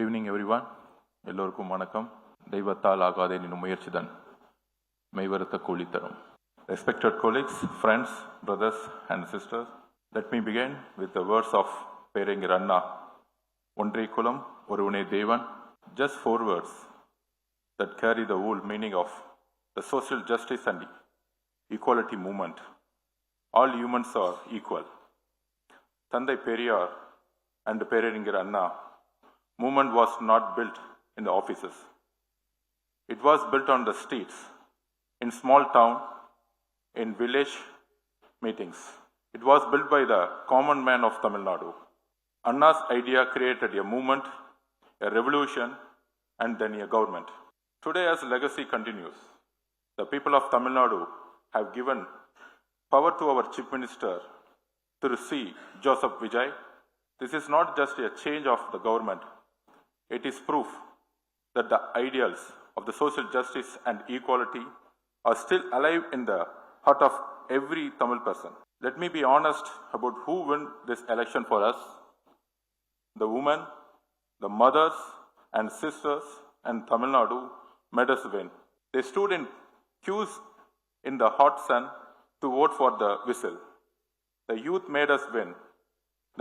Good evening everyone. எல்லோருக்கும் வணக்கம். தெய்வத்தால் ஆகாதே நினும் முயற்சிதான் மெய்வருத்த கூலி தரும். Respected colleagues, friends, brothers and sisters, let me begin with the words of Perengir Anna. ஒன்றே குலம் ஒருவனே தேவன். Just 4 words that carry the whole meaning of the social justice and equality movement. All humans are equal. Thandai Periyar and Perengir Anna movement was not built in the offices. It was built on the streets, in small town, in village meetings. It was built by the common man of Tamil Nadu. Anna's idea created a movement, a revolution, and then a government. Today, as legacy continues, the people of Tamil Nadu have given power to our Chief Minister, Thiru C. Joseph Vijay. This is not just a change of the government. It is proof that the ideals of the social justice and equality are still alive in the heart of every Tamil person. Let me be honest about who won this election for us. The women, the mothers and sisters and Tamil Nadu made us win. They stood in queues in the hot sun to vote for the whistle. The youth made us win.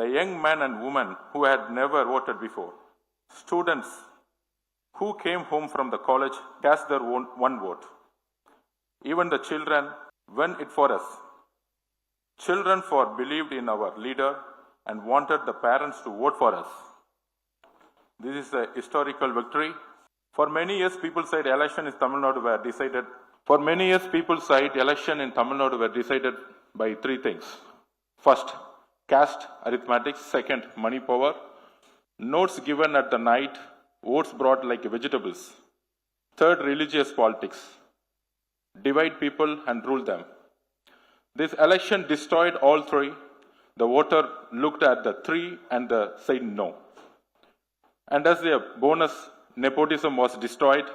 The young men and women who had never voted before. Students who came home from the college cast their one vote. Even the children won it for us. Children for believed in our leader and wanted the parents to vote for us. This is a historical victory. For many years, people said election in Tamil Nadu were decided. For many years, people said election in Tamil Nadu were decided by 3 things. First, caste arithmetic. Second, money power. Notes given at the night, votes brought like vegetables. Third, religious politics. Divide people and rule them. This election destroyed all 3. The voter looked at the 3 and said no. And as a bonus, nepotism was destroyed.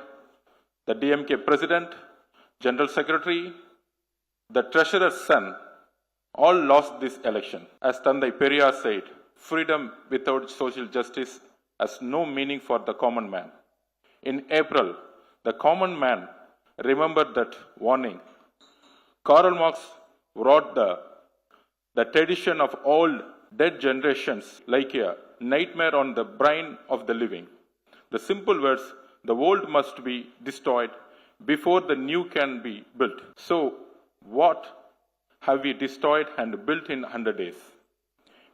The DMK president, general secretary, the treasurer's son, all lost this election. As Thandai Periyar said, freedom without social justice has no meaning for the common man. In April, the common man remembered that warning. Karl Marx wrote the tradition of old dead generations like a nightmare on the brain of the living. The simple words, the old must be destroyed before the new can be built. So, what have we destroyed and built in 100 days?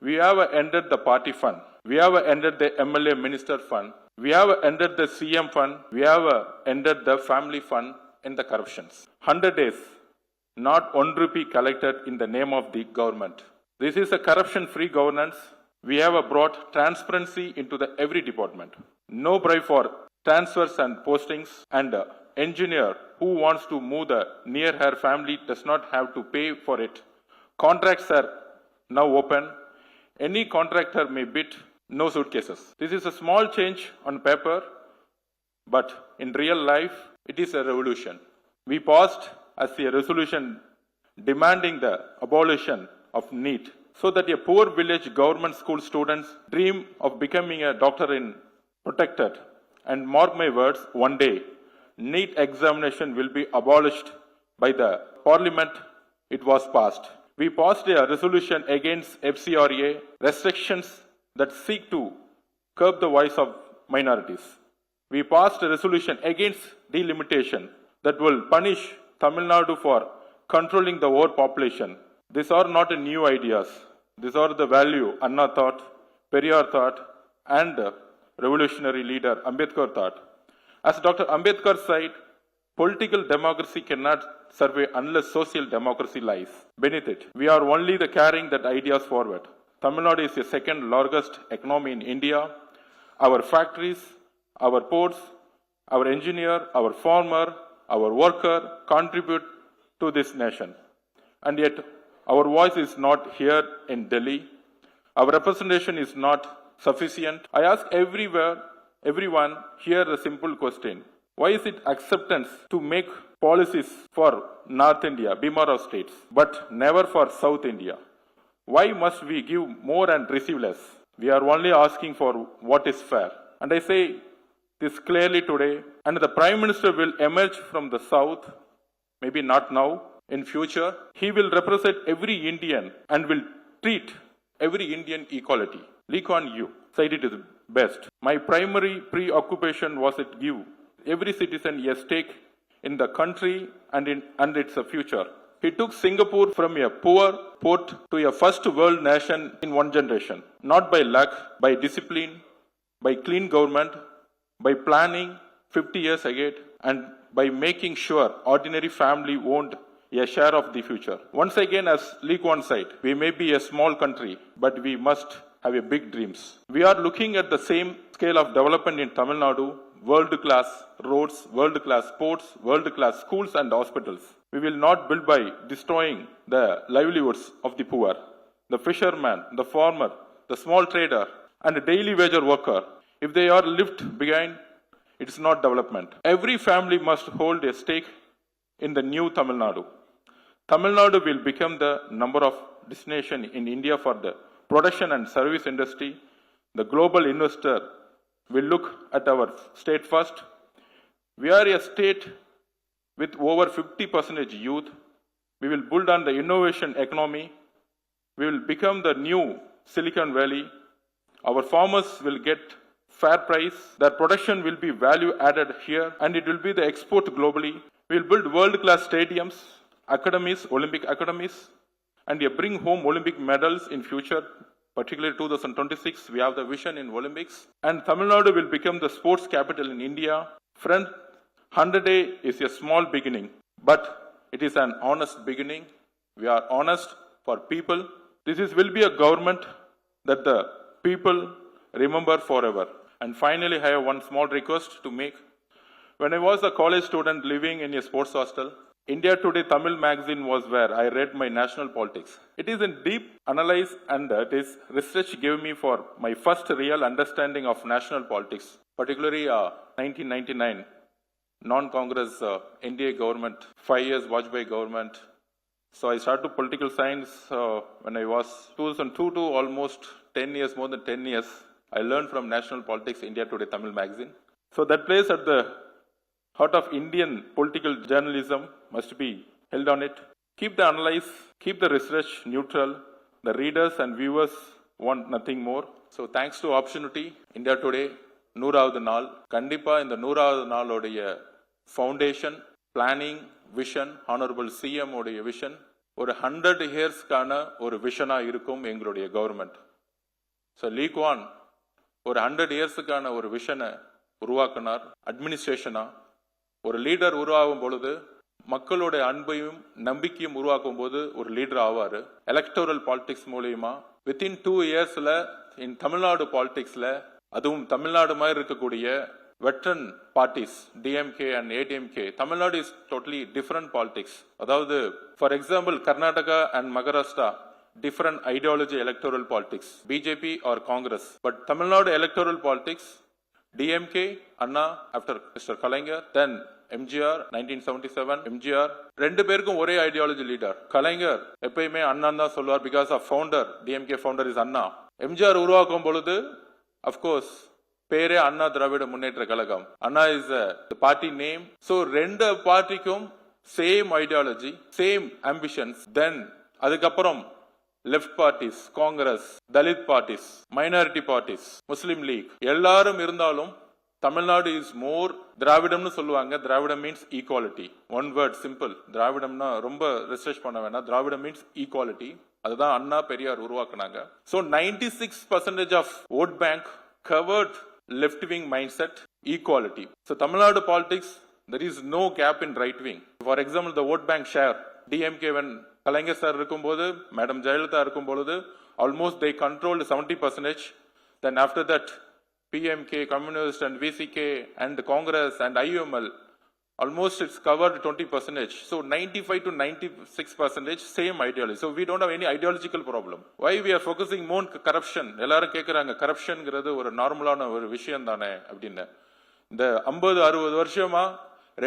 We have ended the party fund. We have ended the MLA minister fund. We have ended the CM fund. We have ended the family fund in the corruptions. 100 days, not 1 rupee collected in the name of the government. This is a corruption-free governance. We have brought transparency into every department. No bribe for transfers and postings, and engineer who wants to move near her family does not have to pay for it. Contracts are now open. Any contractor may bid, no suitcases. This is a small change on paper, but in real life, it is a revolution. We passed as a resolution demanding the abolition of NEET, so that a poor village government school students dream of becoming a doctor in protected. And mark my words, one day, NEET examination will be abolished by the parliament. It was passed. We passed a resolution against FCRA, restrictions that seek to curb the voice of minorities. We passed a resolution against delimitation that will punish Tamil Nadu for controlling the overpopulation. These are not new ideas. These are the value Anna thought, Periyar thought, and revolutionary leader Ambedkar thought. As Dr. Ambedkar said, political democracy cannot survive unless social democracy lies beneath it. We are only carrying that ideas forward. Tamil Nadu is the second largest economy in India. Our factories, our ports, our engineer, our farmer, our worker contribute to this nation. And yet, our voice is not here in Delhi. Our representation is not sufficient. I ask everyone here a simple question. Why is it acceptance to make policies for North India, Bimara states, but never for South India? Why must we give more and receive less? We are only asking for what is fair. And I say this clearly today, and the Prime Minister will emerge from the south, maybe not now, in future. He will represent every Indian and will treat every Indian equality. Lee Kuan Yew said it is best. My primary preoccupation was to give every citizen a stake in the country and its future. He took Singapore from a poor port to a first world nation in one generation, not by luck, by discipline, by clean government, by planning 50 years ahead, and by making sure ordinary family owned a share of the future. Once again, as Lee Kuan said, we may be a small country, but we must have a big dreams. We are looking at the same scale of development in Tamil Nadu, world-class roads, world-class ports, world-class schools and hospitals. We will not build by destroying the livelihoods of the poor, the fisherman, the farmer, the small trader, and the daily wage worker. If they are left behind, it is not development. Every family must hold a stake in the new Tamil Nadu. Tamil Nadu will become the number of destination in India for the production and service industry. The global investor will look at our state first. We are a state with over 50% youth. We will build on the innovation economy. We will become the new Silicon Valley. Our farmers will get fair price. Their production will be value added here, and it will be the export globally. We will build world-class stadiums, academies, Olympic academies, and bring home Olympic medals in future. Particularly 2026, we have the vision in Olympics. And Tamil Nadu will become the sports capital in India. Friend, 100 Day is a small beginning, but it is an honest beginning. We are honest for people. Will be a government that the people remember forever. And finally, I have one small request to make. When I was a college student living in a sports hostel, India Today Tamil magazine was where I read my national politics. It is a deep analysis, and this research gave me for my first real understanding of national politics, particularly 1999 non-Congress NDA government, 5 years Vajpayee government. So I started political science when I was 2002 to almost 10 years, more than 10 years. I learned from national politics, India Today Tamil magazine. So that place at the heart of Indian political journalism must be held on it. Keep the analysis, keep the research neutral. The readers and viewers want nothing more. So thanks to opportunity, India Today, 100வது நாள். கண்டிப்பா இந்த 100வது நாளோடைய foundation, planning, vision, honourable CM உடைய vision ஒரு 100 இயர்ஸ்க்கான ஒரு விஷனா இருக்கும் எங்களுடைய கவர்மெண்ட். ஸோ லீ குவான் ஒரு 100 இயர்ஸுக்கான ஒரு விஷனை உருவாக்கினார். அட்மினிஸ்ட்ரேஷனா ஒரு லீடர் உருவாகும் பொழுது மக்களுடைய அன்பையும் நம்பிக்கையும் உருவாக்கும் போது ஒரு லீடர் ஆவாரு. எலக்டோரல் பாலிடிக்ஸ் மூலியமா வித்தின் 2 இயர்ஸ்ல இன் தமிழ்நாடு பாலிடிக்ஸ்ல, அதுவும் தமிழ்நாடு மாதிரி இருக்கக்கூடிய veteran parties DMK and ADMK, Tamil Nadu is totally different politics. அதாவது for example Karnataka and Maharashtra different ideology electoral politics, BJP or Congress. But Tamil Nadu electoral politics, DMK, Anna after Mr. Kalaignar, then MGR, 1977, MGR, ரெண்டு பேருக்கும் ஒரே ideology leader. கலைஞர் எப்பயுமே அண்ணா தான் சொல்லுவார், because of founder, DMK founder is அண்ணா. எம்ஜிஆர் உருவாக்கும் பொழுது of course பேரே அண்ணா திராவிட முன்னேற்ற கழகம். அண்ணா is party name. So ரெண்டு பார்ட்டிக்கும் சேம் ஐடியாலஜி, சேம் ஆம்பிஷன்ஸ். தென் அதுக்கப்புறம் left parties, Congress, Dalit parties, minority parties, முஸ்லிம் லீக் எல்லாரும் இருந்தாலும் தமிழ்நாடு இஸ் மோர் திராவிடம்னு சொல்லுவாங்க. திராவிடம் means equality. One word simple. திராவிடம்னா ரொம்ப ரிசர்ச் பண்ண வேணாம். திராவிடம் மீன்ஸ் ஈக்குவாலிட்டி. அதுதான் அண்ணா பெரியார் உருவாக்குனாங்க. So 96% of vote bank covert left wing mind set, equality. So Tamil Nadu politics there is no gap in right wing. For example, the vote bank share, DMK when Kalaignar sir இருக்கும்போது, madam Jayalalithaa இருக்கும்பொழுது almost they controlled 70%. Then after that PMK, Communist and VCK and Congress and IUML, almost it's covered 20%. So 95 to 96% same ideology. So we don't have any ideological problem. Why we are focusing more on corruption? எல்லாரும் கேக்குறாங்க, கரப்ஷன்ங்கிறது ஒரு நார்மலான ஒரு விஷயம் தானே அப்படின்னு. இந்த 50-60 வருஷமா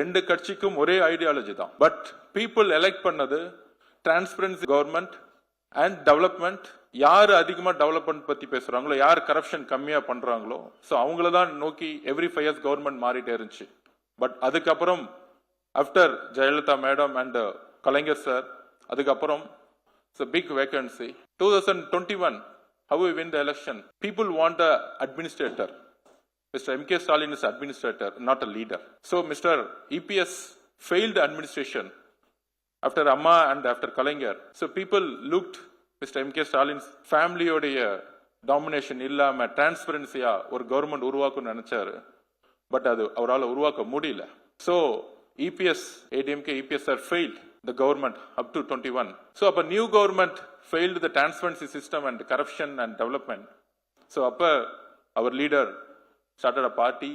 ரெண்டு கட்சிக்கும் ஒரே ஐடியாலஜி தான். பட் பீப்புள் எலெக்ட் பண்ணது டிரான்ஸ்பரன்சி கவர்மெண்ட் அண்ட் டெவலப்மெண்ட் யார் அதிகமாக டெவலப்மெண்ட் பற்றி பேசுகிறாங்களோ, யார் கரப்ஷன் கம்மியாக பண்ணுறாங்களோ, ஸோ அவங்கள தான் நோக்கி எவ்ரி 5 years கவர்மெண்ட் மாறிட்டே இருந்துச்சு. பட் அதுக்கப்புறம் after Jayalalithaa madam and Kalaignar sir, அதுக்கப்புறம் it's a big vacancy. 2021, how we win the election? People want a administrator. Mr. M.K. Stalin is administrator, not a leader. So Mr. EPS failed administration after Amma and after Kalaignar. So people looked Mr. M.K. Stalin's family உடைய domination இல்லாம டிரான்ஸ்பரன்சியா ஒரு government உருவாக்கணும்னு நினைச்சாரு. But அது அவரால் உருவாக்க முடியல. So EPS, ADMK, EPS are failed the government up to 21. So அப்ப new government failed the transparency system and corruption and development. So அப்ப our leader started a party,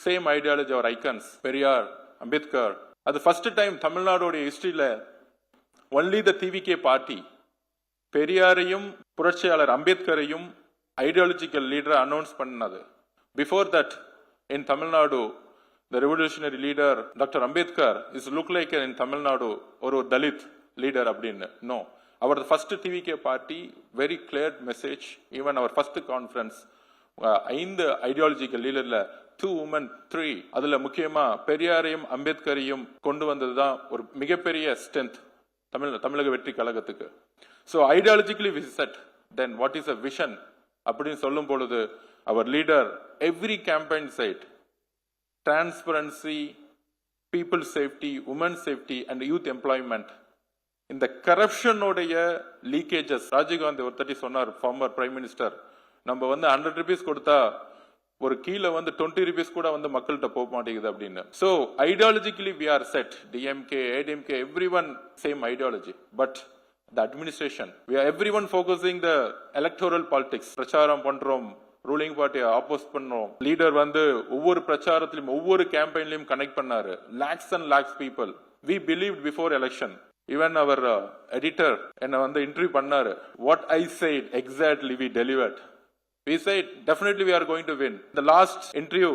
same ideology, our icons, Periyar, Ambedkar. அது first time தமிழ்நாடுடைய ஹிஸ்டரியில only the TVK party பெரியாரையும் புரட்சியாளர் அம்பேத்கரையும் ideological லீடரை announce பண்ணது. Before that in Tamil Nadu the revolutionary leader Dr. Ambedkar is look like in Tamil Nadu ஒரு Dalit leader அப்படின்னு. No, அவர் first TVK party very clear message. Even அவர் first conference 5 ideological லீடர்ல 2 women 3, அதுல முக்கியமா பெரியாரையும் அம்பேத்கரையும் கொண்டு வந்ததுதான் ஒரு மிகப்பெரிய ஸ்ட்ரென்த் தமிழக வெற்றி கழகத்துக்கு. So ideologically we set, then what is a vision அப்படின்னு சொல்லும் பொழுது அவர் leader every campaign side transparency, people safety, women safety and youth employment. இந்த corruption உடைய leakages, ராஜீவ் காந்தி ஒரு தட்டி சொன்னார், ஃபார்மர் பிரைம் மினிஸ்டர், நம்ம வந்து 100 rupees கொடுத்தா ஒரு கீழே வந்து 20 rupees கூட வந்து மக்கள்கிட்ட போக மாட்டேங்குது அப்படின்னு. So ideologically we are set, DMK, ADMK, everyone same ideology, but the administration, we are everyone focusing the electoral politics. பிரச்சாரம் பண்றோம், ரூலிங் பார்ட்டியை ஆப்போஸ் பண்ணோம். லீடர் வந்து ஒவ்வொரு பிரச்சாரத்திலும் ஒவ்வொரு கேம்பெயின்லயும் கனெக்ட் பண்ணாரு. Lakhs and lakhs people we believe before election. Even our editor என்ன வந்து இன்டர்வியூ பண்ணாரு. What I said exactly we delivered. We said definitely we are going to win. The last interview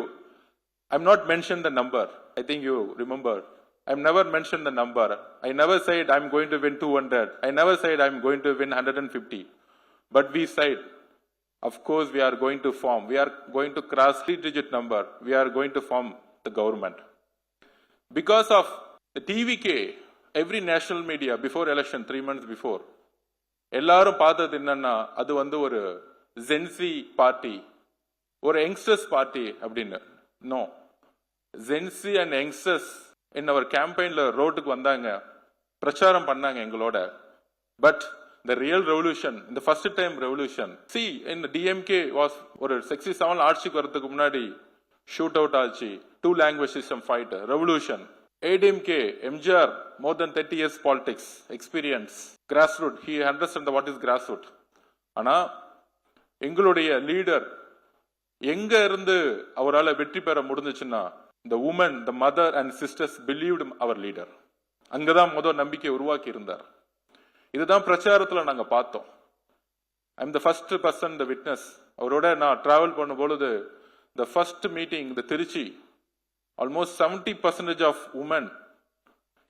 I am not mention the number. I think you remember. I am never mentioned the number. I never said I am going to win 200. I never said I am going to win 150. But we said, of course, we are going to form. We are going to cross 3-digit number. We are going to form the government. Because of the TVK, every national media before election, 3 months before, எல்லாரும் பார்த்தது என்னன்னா அது வந்து ஒரு Gen Z party, ஒரு youngsters party அப்படின்னு. No, Gen Z and youngsters in our campaignல ரோட்டுக்கு வந்தாங்க, பிரச்சாரம் பண்ணாங்க எங்களோட. But the real revolution, in the first time revolution, see in the DMK was ஒரு 67 ஆட்சிக்கு வரதுக்கு முன்னாடி ஷூட் அவுட் ஆச்சு, 2 language system fight, revolution. ADMK, MGR, more than 30 years politics experience, grassroots, he understand what is grassroots. ஆனா எங்களுடைய leader எங்க இருந்து அவரால் வெற்றி பெற முடிஞ்சுச்சுன்னா, the women, the mother and sisters believed our leader. அங்கதான் முதல் நம்பிக்கை உருவாக்கி இருந்தார். இதுதான் பிரச்சாரத்துல நாங்க பார்த்தோம். I am the first person the witness. அவரோட நான் டிராவல் பண்ணும் பொழுது த ஃபர்ஸ்ட் மீட்டிங் இந்த Trichy, almost 70% of women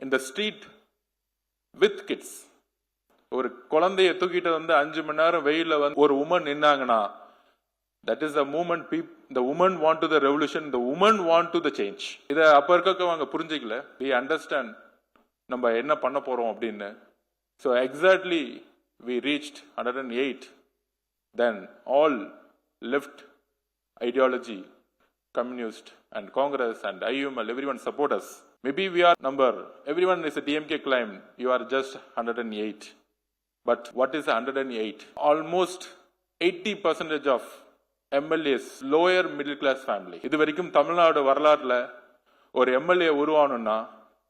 in the street with kids. ஒரு குழந்தைய தூக்கிட்டு வந்து 5 மணி நேரம் வெயில வந்து ஒரு உமன் நின்னாங்கன்னா, that is the moment. the women want to the revolution, the women want to the change. இத அப்ப இருக்கவங்க புரிஞ்சிக்கல. we understand நம்ம என்ன பண்ண போறோம் அப்படின்னு. So exactly we reached 108. Then all left ideology, communist and Congress and IUML, everyone support us. Maybe we are number, everyone is a DMK claim, you are just 108. But what is 108? Almost 80% of MLAs, lower middle class family. இது வரைக்கும் தமிழ்நாடு வரலாறுல ஒரு MLA உருவாகணும்னா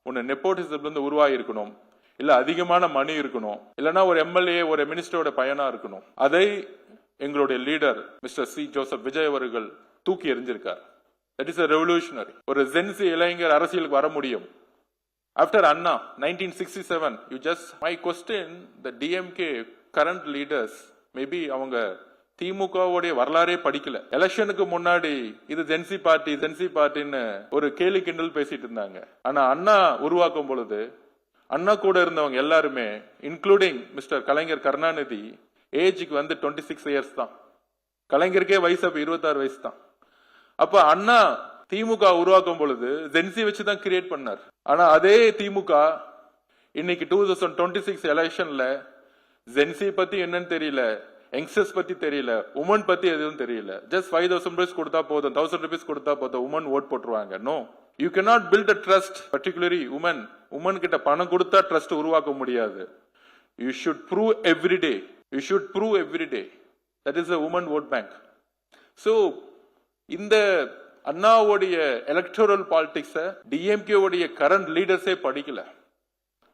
ஒன்னு நெப்போட்டிசம்ல இருந்து உருவாகி இருக்கணும், இல்ல அதிகமான மணி இருக்கணும், இல்லனா ஒரு MLA ஒரு மினிஸ்டரோட பையனா இருக்கணும். அதை எங்களுடைய leader mister C Joseph Vijay அவர்கள் தூக்கி எறிஞ்சிருக்கார். That is a revolutionary. ஒரு ஜென்சி இளைஞர் அரசியலுக்கு வர முடியும். After Anna 1967, you just, my question, the DMK current leaders, maybe அவங்க திமுகவுடைய வரலாறே படிக்கல. எலெக்ஷனுக்கு முன்னாடி இது ஜென்சி பார்ட்டின்னு ஒரு கேலி கிண்டல் பேசிட்டு இருந்தாங்க. ஆனா அண்ணா உருவாக்கும் பொழுது அண்ணா கூட இருந்தவங்க எல்லாருமே, இன்க்ளூடிங் மிஸ்டர் கலைஞர் கருணாநிதி, ஏஜுக்கு வந்து 26 இயர்ஸ் தான். கலைஞருக்கே வயசு அப்ப 26 வயசு தான். அப்ப அண்ணா திமுக உருவாக்கும் பொழுது ஜென்சி வச்சு தான் கிரியேட் பண்ணார். ஆனா அதே திமுக இன்னைக்கு 2026 எலெக்ஷன்ல ஜென்சி பத்தி என்னன்னு தெரியல, யங்ஸ்டர்ஸ் பத்தி தெரியல, உமன் பத்தி எதுவும் தெரியல. ஜஸ்ட் 5,000 rupees கொடுத்தா போதும், 1,000 rupees கொடுத்தா போதும், உமன் ஓட் போட்டுருவாங்க. No, you cannot build a trust, particularly women கிட்ட பணம் கொடுத்தா ட்ரஸ்ட் உருவாக்க முடியாது. You should prove every day. You should prove every day. That is a woman vote bank. So, இந்த அண்ணாவுடைய எலக்டோரல் பாலிடிக்ஸ டிஎம்கே உடைய current லீடர்ஸே படிக்கல.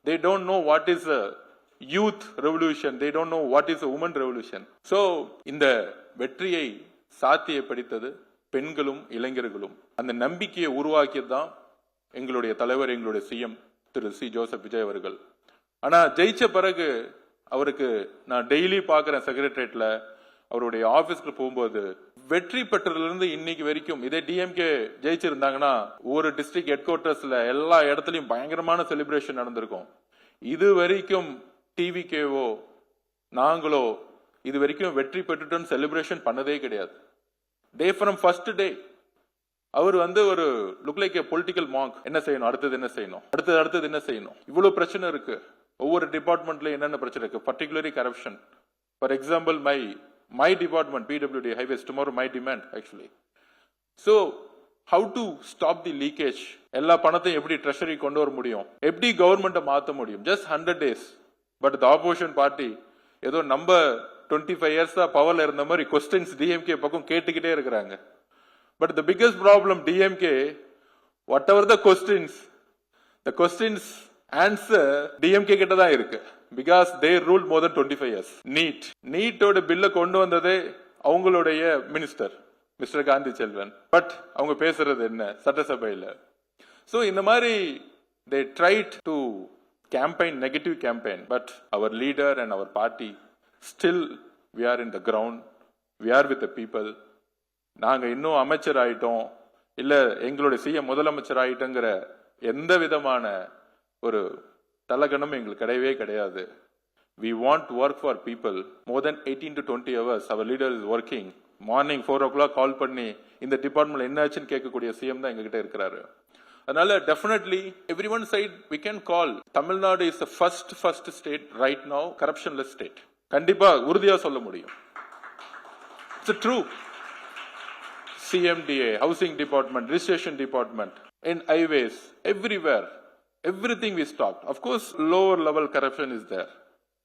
They don't know what is a youth revolution. They don't know what is a woman revolution. So, இந்த வெற்றியை சாத்தியப்படுத்தது பெண்களும் இளைஞர்களும். அந்த நம்பிக்கையை உருவாக்கியது தான் எங்களுடைய தலைவர், எங்களுடைய சிஎம் திரு சி ஜோசப் விஜய் அவர்கள். ஆனா ஜெயிச்ச பிறகு அவருக்கு நான் டெய்லி பாக்குறேன் செக்ரட்டரியேட்ல, அவருடைய ஆபீஸ்க்கு போகும்போது வெற்றி பெற்றதுல இருந்து இன்னைக்கு வரைக்கும் இதே டிஎம்கே ஜெயிச்சிருந்தாங்கன்னா ஒரு டிஸ்ட்ரிக்ட் ஹெட் குவார்டர்ஸ்ல எல்லா இடத்துலயும் பயங்கரமான செலிப்ரேஷன் நடந்திருக்கும். இது வரைக்கும் டிவிகேவோ நாங்களோ இது வரைக்கும் வெற்றி பெற்றுட்டோன்னு செலிப்ரேஷன் பண்ணதே கிடையாது. டே ஃப்ரம் ஃபர்ஸ்ட் டே அவர் வந்து ஒரு லுக் லைக் ஏ பொலிட்டிக்கல் மாங்க். என்ன செய்யணும், அடுத்தது என்ன செய்யணும், அடுத்தது என்ன செய்யணும், இவ்வளவு பிரச்சனை இருக்கு. ஒவ்வொரு டிபார்ட்மெண்ட்ல என்னென்ன பிரச்சனை இருக்கு, particularly corruption. For example my department, PWD highways, tomorrow my demand actually. So, how to stop the leakage? எல்லா பணத்தையும் எப்படி ட்ரெஷரி கொண்டு வர முடியும், எப்படி கவர்மெண்ட்டை மாற்ற முடியும், just 100 days. But the opposition party ஏதோ நம்ம 25 இயர்ஸா பவர்ல இருந்த மாதிரி கொஸ்டின்ஸ் டிஎம்கே பக்கம் கேட்டுக்கிட்டே இருக்கிறாங்க. But the biggest problem DMK, whatever the questions answer DMK கிட்ட தான் இருக்கு. Because they ruled more than 25 years. நீட்டோட பில்ல கொண்டு வந்ததே அவங்களுடைய minister mister Gandhi Selvan. But அவங்க பேசுறது என்ன சட்டசபையில. சோ இந்த மாதிரி they tried to campaign, negative campaign, but our leader and our party still we are in the ground, we are with the people. நாங்க இன்னும் அமைச்சர் ஆயிட்டோம் இல்ல எங்களுடைய சிஎம் முதலமைச்சர் ஆயிட்டோங்கிற எந்த விதமான ஒரு தலகணம் எங்களுக்கு கிடையவே கிடையாது. We want to work for people. More than 18 to 20 hours our leader is working. Morning 4 o'clock கால் பண்ணி இந்த டிபார்ட்மெண்ட்ல என்ன ஆச்சுன்னு கேட்கக்கூடிய சிஎம் தான் எங்ககிட்ட இருக்கிறாரு. அதனால definitely everyone side we can call Tamil Nadu is the first state right now corruptionless state. கண்டிப்பா உறுதியா சொல்ல முடியும். It's true. CMDA, housing department, registration department, in highways, everywhere. Everything we stopped. Of course, lower level corruption is there.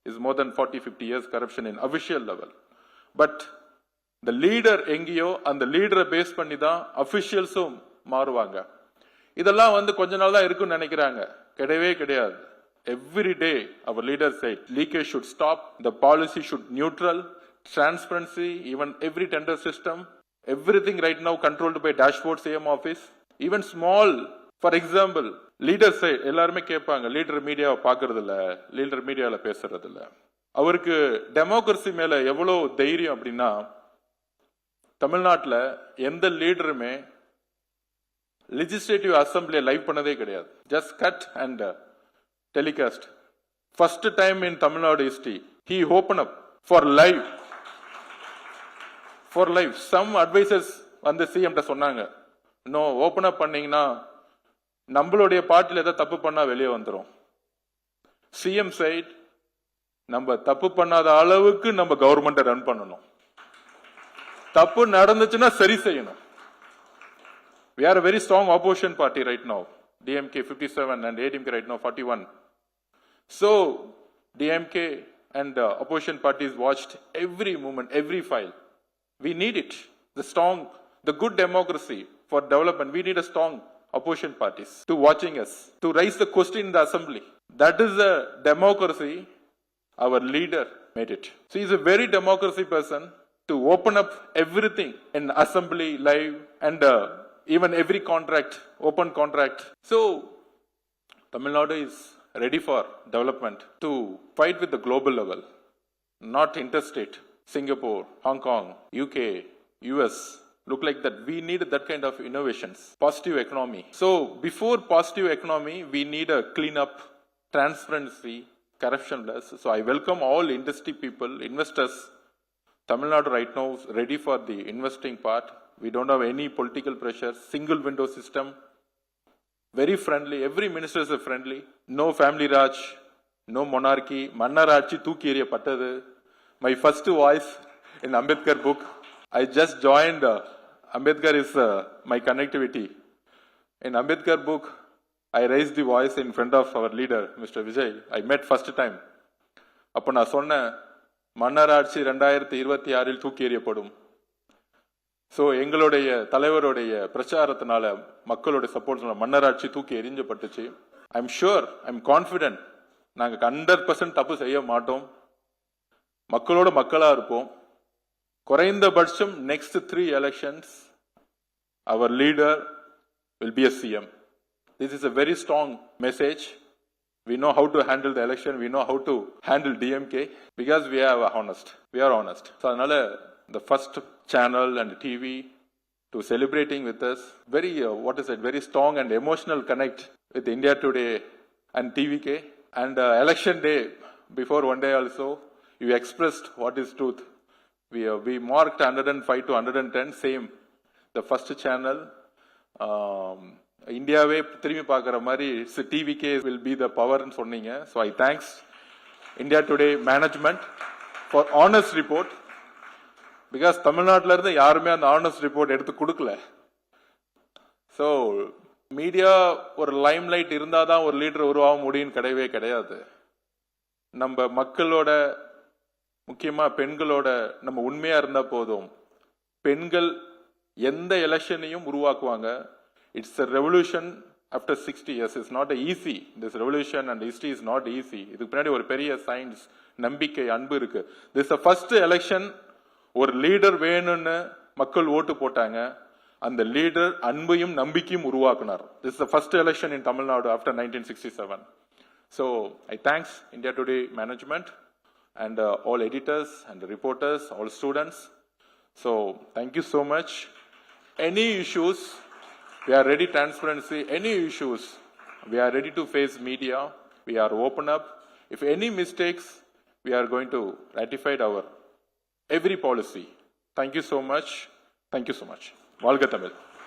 Is more than 40-50 years corruption in official level. But the leader எங்கேயோ அந்த லீடரை base பண்ணி தான் அபிஷியல்ஸும் மாறுவாங்க. இதெல்லாம் வந்து கொஞ்ச நாள் தான் இருக்குன்னு நினைக்கிறாங்க, கிடையவே கிடையாது. Every day our leader said leakage should stop, the policy should neutral, transparency, even every tender system, everything right now controlled by dashboard CM office. Even small, for example, leader side எல்லாருமே கேட்பாங்க, leader மீடியாவை பாக்குறது இல்ல, leader மீடியால பேசுறது இல்ல. அவருக்கு democracy மேல எவ்வளவு தைரியம் அப்படின்னா, தமிழ்நாட்டில் எந்த லீடருமே லெஜிஸ்லேட்டிவ் அசம்பிளியை லைவ் பண்ணதே கிடையாது. Just cut and telecast. First time in Tamil Nadu history he open up for live. Some advisors வந்து சிஎம் சொன்னாங்க, நோ ஓபன் அப் பண்ணீங்கன்னா நம்மளுடைய பார்ட்டில ஏதாவது தப்பு பண்ணா வெளியே வந்துரும். சிஎம் சைட் நம்ம தப்பு பண்ணாத அளவுக்கு நம்ம கவர்மெண்ட்டை ரன் பண்ணணும், தப்பு நடந்துச்சுன்னா சரி செய்யணும். We are a very strong opposition party right now. DMK 57 and ADMK right now 41. So DMK and opposition parties watched every movement, every file. We need it. The good democracy for development. We need a strong opposition parties to watching us, to raise the question in the assembly. That is a democracy. Our leader made it. So he is a very democracy person to open up everything in assembly, live, and even every contract, open contract. So Tamil Nadu is ready for development to fight with the global level, not interstate. Singapore, Hong Kong, UK, US, look like that. We need that kind of innovations. Positive economy. So before positive economy, we need a clean up, transparency, corruptionless. So I welcome all industry people, investors. Tamil Nadu right now is ready for the investing part. We don't have any political pressure, single window system, very friendly. Every minister is friendly. No family raj, no monarchy. Mannarachi தூக்கி எறியப்பட்டது. My first voice in Ambedkar book. I just joined. Ambedkar is my connectivity. In Ambedkar book, I raised the voice in front of our leader, Mr. Vijay. I met first time. அப்போ நான் சொன்னேன், மன்னராட்சி 2026 தூக்கி எறியப்படும். So எங்களுடைய தலைவருடைய பிரச்சாரத்தினால மக்களுடைய சப்போர்ட்னால மன்னராட்சி தூக்கி எறிஞ்சப்பட்டுச்சு. ஐம் ஷுர், ஐம் கான்ஃபிடென்ட், நாங்கள் 100% தப்பு செய்ய மாட்டோம். மக்களோட மக்களா இருப்போம். குறைந்தபட்சம் நெக்ஸ்ட் 3 elections அவர் leader will be a CM. This is a very strong message. We know how to handle the election. We know how to handle DMK because we are honest. We are honest. So அதனால the first channel and TV to celebrating with us, very very strong and emotional connect with India Today and TVK. And election day, before one day also, you expressed what is truth. We marked 105 to 110, same. The first channel, இந்தியாவே திரும்பி பார்க்குற மாதிரி TVK will be the power ன்னு சொன்னீங்க. So I thanks India Today management for honest report. Because தமிழ்நாட்டில இருந்து யாருமே அந்த ஆனஸ்ட் ரிப்போர்ட் எடுத்து கொடுக்கல. ஸோ மீடியா ஒரு லைம் லைட் இருந்தாதான் ஒரு லீடர் உருவாக முடியும் கிடையவே கிடையாது. நம்ம மக்களோட, முக்கியமா பெண்களோட நம்ம உண்மையா இருந்தா போதும். பெண்கள் எந்த எலெக்ஷனையும் உருவாக்குவாங்க. It's a revolution after 60 years. It's not easy. This revolution and history is not easy. இதுக்கு பின்னாடி ஒரு பெரிய சயின்ஸ், நம்பிக்கை, அன்பு இருக்கு. This is the first election. ஒரு லீடர் வேணும்னு மக்கள் ஓட்டு போட்டாங்க. அந்த லீடர் அன்பையும் நம்பிக்கையும் உருவாக்குனார். This is the first election in Tamil Nadu after 1967. So I thanks India Today management and all editors and reporters, all students. So thank you so much. Any issues, we are ready. Transparency, any issues, we are ready to face media. We are open up. If any mistakes, we are going to ratify our every policy. Thank you so much. Thank you so much. வாழ்க தமிழ்.